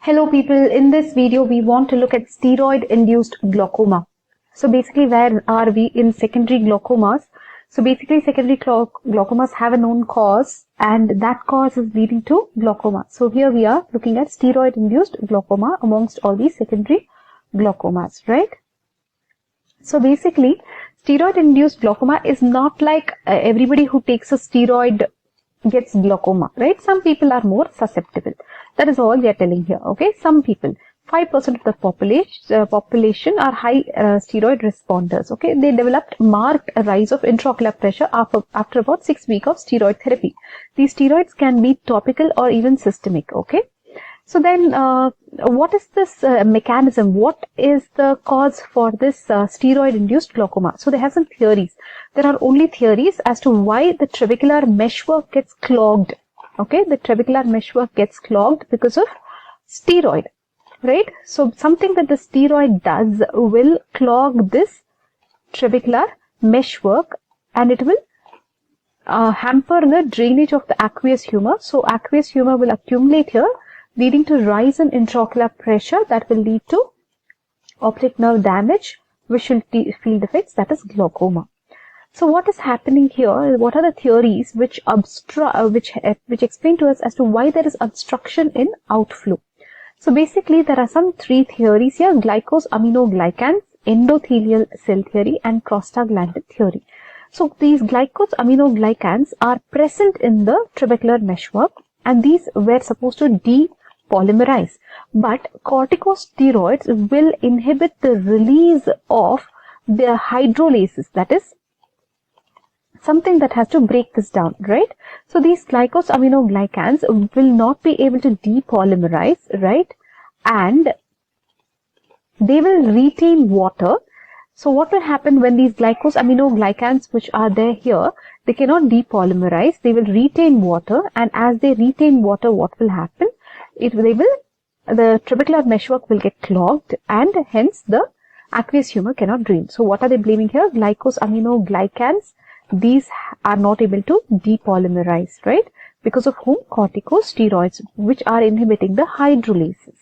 Hello people, in this video we want to look at steroid-induced glaucoma. So basically where are we in secondary glaucomas? So basically secondary glaucomas have a known cause and that cause is leading to glaucoma. So here we are looking at steroid-induced glaucoma amongst all these secondary glaucomas, right? So basically steroid-induced glaucoma is not like everybody who takes a steroid gets glaucoma, right? Some people are more susceptible. That is all we are telling here, okay? Some people, 5% of the population are high steroid responders, okay? They developed marked rise of intraocular pressure after about 6 weeks of steroid therapy. These steroids can be topical or even systemic, okay? So then, what is this mechanism? What is the cause for this steroid-induced glaucoma? So they have some theories. There are only theories as to why the trabecular meshwork gets clogged. Okay, the trabecular meshwork gets clogged because of steroid, right? So something that the steroid does will clog this trabecular meshwork and it will hamper the drainage of the aqueous humor. So aqueous humor will accumulate here, leading to rise in intraocular pressure that will lead to optic nerve damage, visual field effects, that is glaucoma. So what is happening here? What are the theories which explain to us as to why there is obstruction in outflow? So basically there are some three theories here: glycosaminoglycans, endothelial cell theory, and prostaglandin theory. So these glycosaminoglycans are present in the trabecular meshwork and these were supposed to depolymerize. But corticosteroids will inhibit the release of the hydrolases, that is something that has to break this down, right? So these glycosaminoglycans will not be able to depolymerize, right? And they will retain water. So what will happen when these glycosaminoglycans which are there here, they cannot depolymerize, they will retain water, and as they retain water, what will happen? The trabecular meshwork will get clogged and hence the aqueous humor cannot drain. So what are they blaming here? Glycosaminoglycans. These are not able to depolymerize, right? Because of whom? Corticosteroids, which are inhibiting the hydrolases.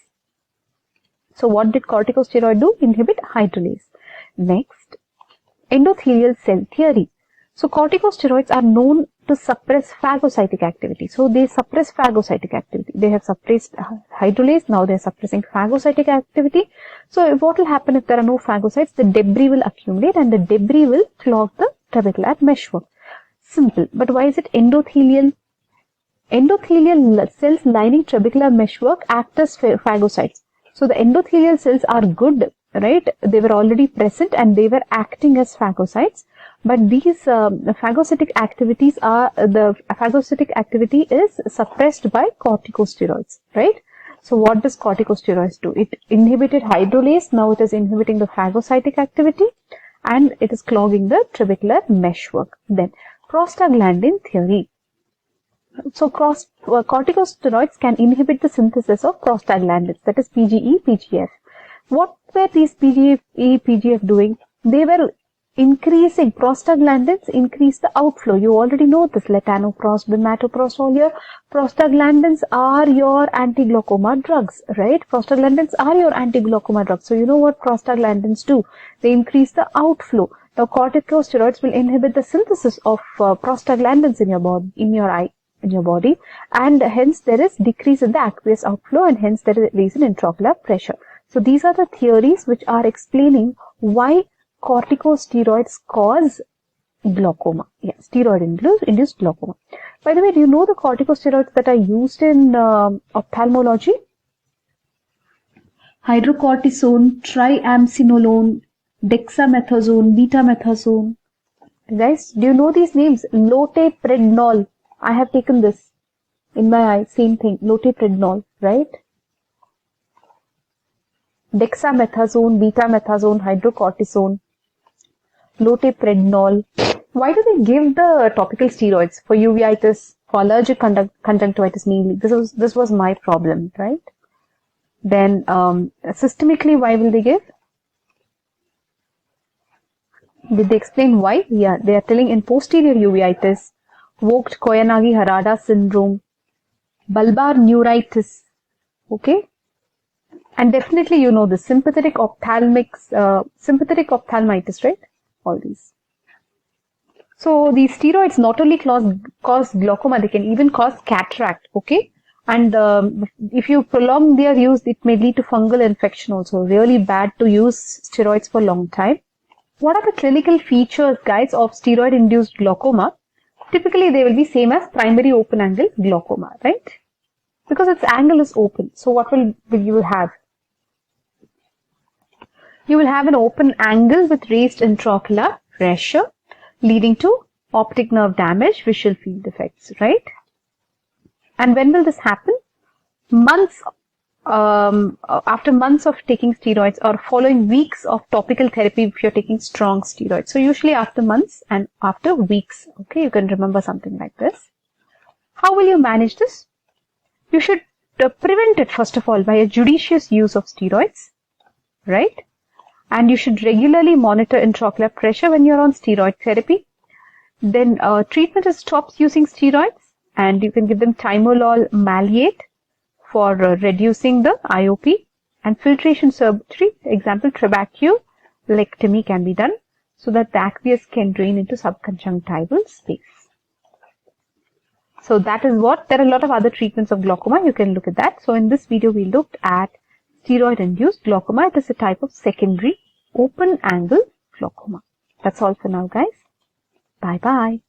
So what did corticosteroid do? Inhibit hydrolase. Next, endothelial cell theory. So corticosteroids are known to suppress phagocytic activity. So they suppress phagocytic activity. They have suppressed hydrolase. Now they are suppressing phagocytic activity. So what will happen if there are no phagocytes? The debris will accumulate and the debris will clog the trabecular meshwork. Simple. But why is it endothelial? Endothelial cells lining trabecular meshwork act as phagocytes. So the endothelial cells are good, right? They were already present and they were acting as phagocytes. But these phagocytic activity is suppressed by corticosteroids, right? So what does corticosteroids do? It inhibited hydrolase. Now it is inhibiting the phagocytic activity and it is clogging the trabecular meshwork. Then prostaglandin theory. So corticosteroids can inhibit the synthesis of prostaglandins, that is PGE, PGF. What were these PGE, PGF doing? They were increasing, prostaglandins increase the outflow. You already know this, latanoprost, bimatoprost, all here. Prostaglandins are your anti-glaucoma drugs, right? Prostaglandins are your anti-glaucoma drugs. So you know what prostaglandins do? They increase the outflow. Now corticosteroids will inhibit the synthesis of prostaglandins in your body, and hence there is decrease in the aqueous outflow and hence there is increase in intraocular pressure. So these are the theories which are explaining why corticosteroids cause glaucoma. Yeah, steroid-induced glaucoma. By the way, do you know the corticosteroids that are used in ophthalmology? Hydrocortisone, triamcinolone, dexamethasone, betamethasone. Guys, do you know these names? Loteprednol. I have taken this in my eye. Same thing. Loteprednol, right? Dexamethasone, betamethasone, hydrocortisone, loteprednol. Why do they give the topical steroids? For uveitis, for allergic conjunctivitis mainly. This was my problem, right? Then systemically, why will they give? Did they explain why? Yeah, they are telling in posterior uveitis, Vogt-Koyanagi-Harada syndrome, bulbar neuritis, okay, And definitely you know the sympathetic ophthalmitis, right? All these. So these steroids not only cause glaucoma, they can even cause cataract, okay? And if you prolong their use, it may lead to fungal infection also. Really bad to use steroids for a long time. What are the clinical features, guys, of steroid-induced glaucoma? Typically, they will be same as primary open-angle glaucoma, right? Because its angle is open. So what will you have? You will have an open angle with raised intraocular pressure, leading to optic nerve damage, visual field defects, right? And when will this happen? Months after months of taking steroids, or following weeks of topical therapy if you're taking strong steroids. So usually after months and after weeks. Okay, you can remember something like this. How will you manage this? You should prevent it first of all by a judicious use of steroids, right? And you should regularly monitor intraocular pressure when you're on steroid therapy. Then treatment is stops using steroids, and you can give them timolol maleate for reducing the IOP, and filtration surgery, example trabeculectomy can be done so that the aqueous can drain into subconjunctival space. So that is what, there are a lot of other treatments of glaucoma, you can look at that. So in this video we looked at steroid-induced glaucoma. It is a type of secondary open angle glaucoma. That's all for now, guys. Bye bye.